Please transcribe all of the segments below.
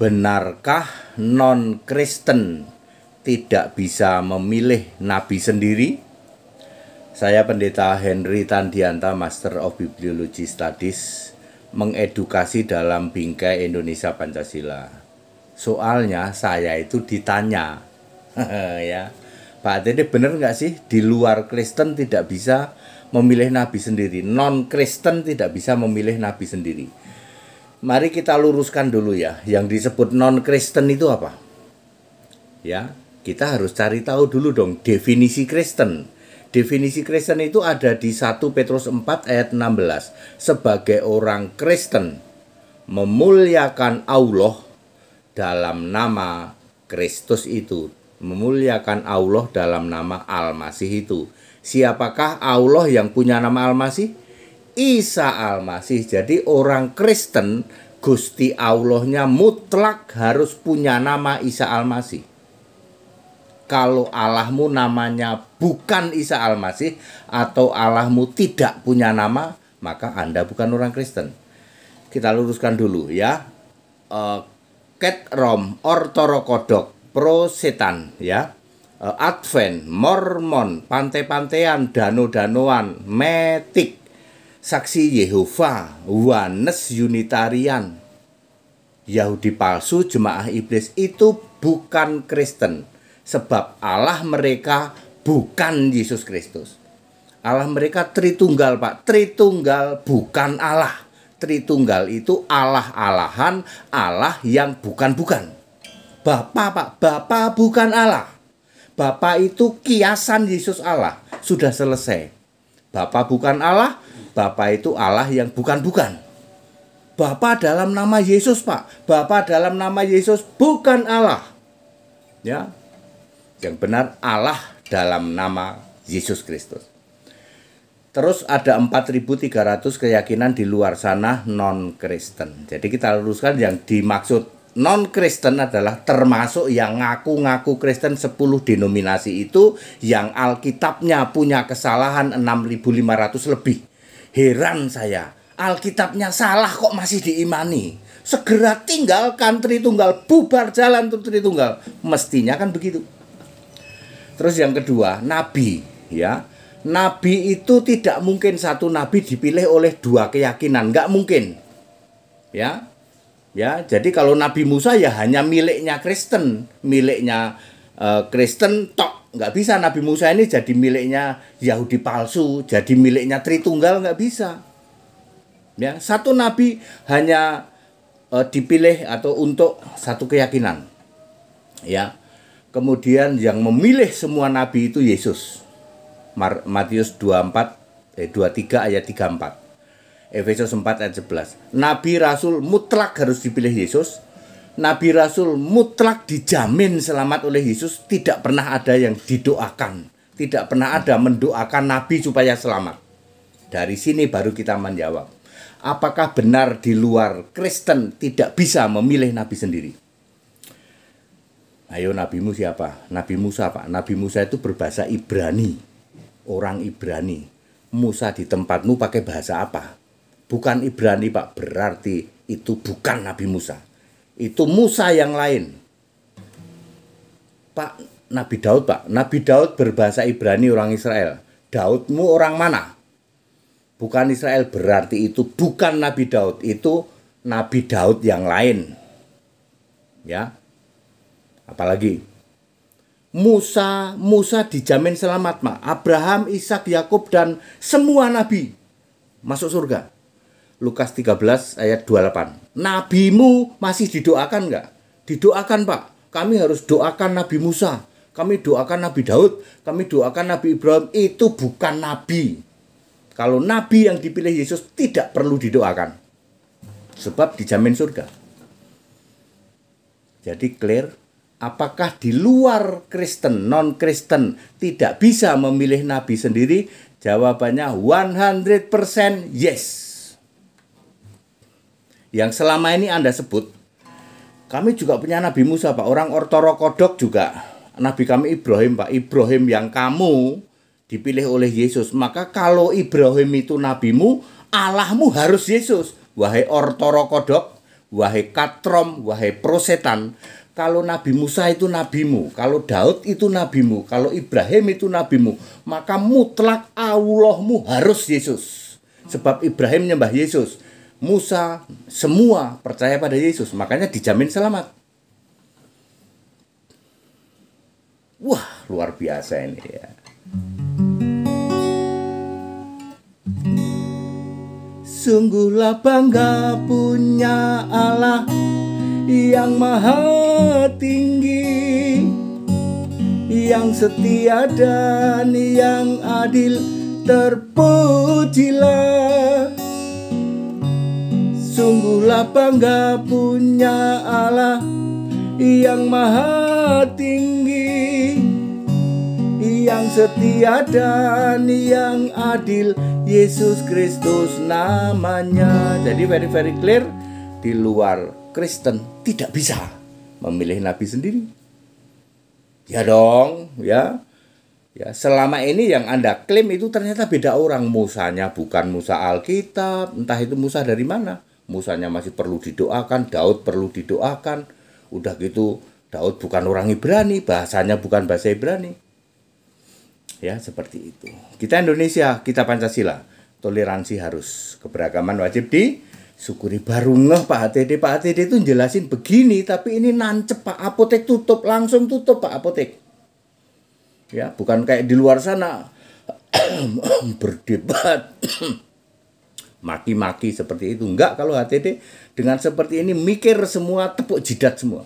Benarkah non-Kristen tidak bisa memilih nabi sendiri? Saya Pendeta Henry Tandianta, Master of Bibliology Studies, mengedukasi dalam bingkai Indonesia Pancasila. Soalnya saya itu ditanya, ya, Pak Dede bener nggak sih di luar Kristen tidak bisa memilih nabi sendiri, non-Kristen tidak bisa memilih nabi sendiri? Mari kita luruskan dulu ya, yang disebut non-Kristen itu apa? Ya, kita harus cari tahu dulu dong definisi Kristen. Definisi Kristen itu ada di 1 Petrus 4 ayat 16. Sebagai orang Kristen memuliakan Allah dalam nama Kristus itu, memuliakan Allah dalam nama Al-Masih itu. Siapakah Allah yang punya nama Al-Masih? Isa Al-Masih. Jadi orang Kristen, Gusti Allahnya mutlak harus punya nama Isa Al-Masih. Kalau Allahmu namanya bukan Isa Al-Masih atau Allahmu tidak punya nama, maka Anda bukan orang Kristen. Kita luruskan dulu ya. Ket Rom, Ortodoks, Pro Setan ya. Advent, Mormon, pantai-pantaian, dano-danoan, metik, Saksi Yehova, Oneness Unitarian, Yahudi palsu, jemaah iblis itu bukan Kristen. Sebab Allah mereka bukan Yesus Kristus. Allah mereka Tritunggal, Pak. Tritunggal bukan Allah. Tritunggal itu Allah-Allahan, Allah yang bukan-bukan. Bapa, Pak. Bapa bukan Allah. Bapa itu kiasan Yesus Allah. Sudah selesai. Bapa bukan Allah. Bapa itu Allah yang bukan-bukan. Bapa dalam nama Yesus, Pak. Bapa dalam nama Yesus bukan Allah. Ya. Yang benar Allah dalam nama Yesus Kristus. Terus ada 4.300 keyakinan di luar sana non-Kristen. Jadi kita luruskan yang dimaksud non-Kristen adalah termasuk yang ngaku-ngaku Kristen 10 denominasi itu yang Alkitabnya punya kesalahan 6.500 lebih. Heran saya, Alkitabnya salah kok masih diimani. Segera tinggalkan Tritunggal, bubar jalan untuk Tritunggal. Mestinya kan begitu. Terus yang kedua, nabi ya. Nabi itu tidak mungkin satu nabi dipilih oleh dua keyakinan, nggak mungkin. Ya. Ya, jadi kalau Nabi Musa ya hanya miliknya Kristen, miliknya Kristen tok. Nggak bisa Nabi Musa ini jadi miliknya Yahudi palsu, jadi miliknya Tritunggal, nggak bisa. Ya, satu nabi hanya dipilih atau untuk satu keyakinan. Ya. Kemudian yang memilih semua nabi itu Yesus. Matius 23 ayat 34. Efesus 4 ayat 11. Nabi Rasul mutlak harus dipilih Yesus. Nabi Rasul mutlak dijamin selamat oleh Yesus. Tidak pernah ada yang didoakan. Tidak pernah ada mendoakan Nabi supaya selamat. Dari sini baru kita menjawab. Apakah benar di luar Kristen tidak bisa memilih Nabi sendiri? Ayo, nabimu siapa? Nabi Musa, Pak. Nabi Musa itu berbahasa Ibrani. Orang Ibrani. Musa di tempatmu pakai bahasa apa? Bukan Ibrani, Pak. Berarti itu bukan Nabi Musa. Itu Musa yang lain. Pak, Nabi Daud, Pak. Nabi Daud berbahasa Ibrani, orang Israel. Daudmu orang mana? Bukan Israel, berarti itu bukan Nabi Daud. Itu Nabi Daud yang lain. Ya. Apalagi? Musa dijamin selamat, Pak. Abraham, Ishak, Yakub, dan semua nabi masuk surga. Lukas 13 ayat 28. Nabimu masih didoakan nggak? Didoakan, Pak. Kami harus doakan Nabi Musa. Kami doakan Nabi Daud. Kami doakan Nabi Ibrahim. Itu bukan nabi. Kalau nabi yang dipilih Yesus tidak perlu didoakan. Sebab dijamin surga. Jadi clear. Apakah di luar Kristen, non-Kristen tidak bisa memilih nabi sendiri? Jawabannya 100% yes. Yang selama ini Anda sebut, kami juga punya Nabi Musa, Pak. Orang Ortodoks juga. Nabi kami Ibrahim, Pak. Ibrahim yang kamu dipilih oleh Yesus. Maka kalau Ibrahim itu nabimu, Allahmu harus Yesus. Wahai Ortodoks, wahai katrom, wahai prosetan, kalau Nabi Musa itu nabimu, kalau Daud itu nabimu, kalau Ibrahim itu nabimu, maka mutlak Allahmu harus Yesus. Sebab Ibrahim nyembah Yesus, Musa semua percaya pada Yesus, makanya dijamin selamat. Wah, luar biasa ini ya. Sungguhlah bangga punya Allah yang maha tinggi, yang setia dan yang adil, terpujilah. Sungguhlah bangga punya Allah yang maha tinggi, yang setia dan yang adil, Yesus Kristus namanya. Jadi very clear, di luar Kristen tidak bisa memilih nabi sendiri. Ya dong, ya. Ya, selama ini yang Anda klaim itu ternyata beda orang. Musanya bukan Musa Alkitab, entah itu Musa dari mana. Musanya masih perlu didoakan, Daud perlu didoakan. Udah gitu, Daud bukan orang Ibrani, bahasanya bukan bahasa Ibrani. Ya, seperti itu. Kita Indonesia, kita Pancasila. Toleransi harus, keberagaman wajib disyukuri. Baru ngeh Pak HTD. Pak HTD itu jelasin begini, tapi ini nancep Pak. Apotek tutup, langsung tutup Pak apotek. Ya, bukan kayak di luar sana berdebat maki-maki seperti itu. Enggak, kalau HTD dengan seperti ini mikir semua, tepuk jidat semua.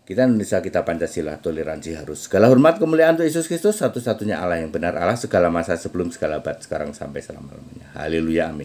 Kita Indonesia, kita Pancasila, toleransi harus. Segala hormat kemuliaan untuk Yesus Kristus, satu-satunya Allah yang benar Allah, segala masa sebelum segala abad, sekarang sampai selama-lamanya. Haleluya, amin.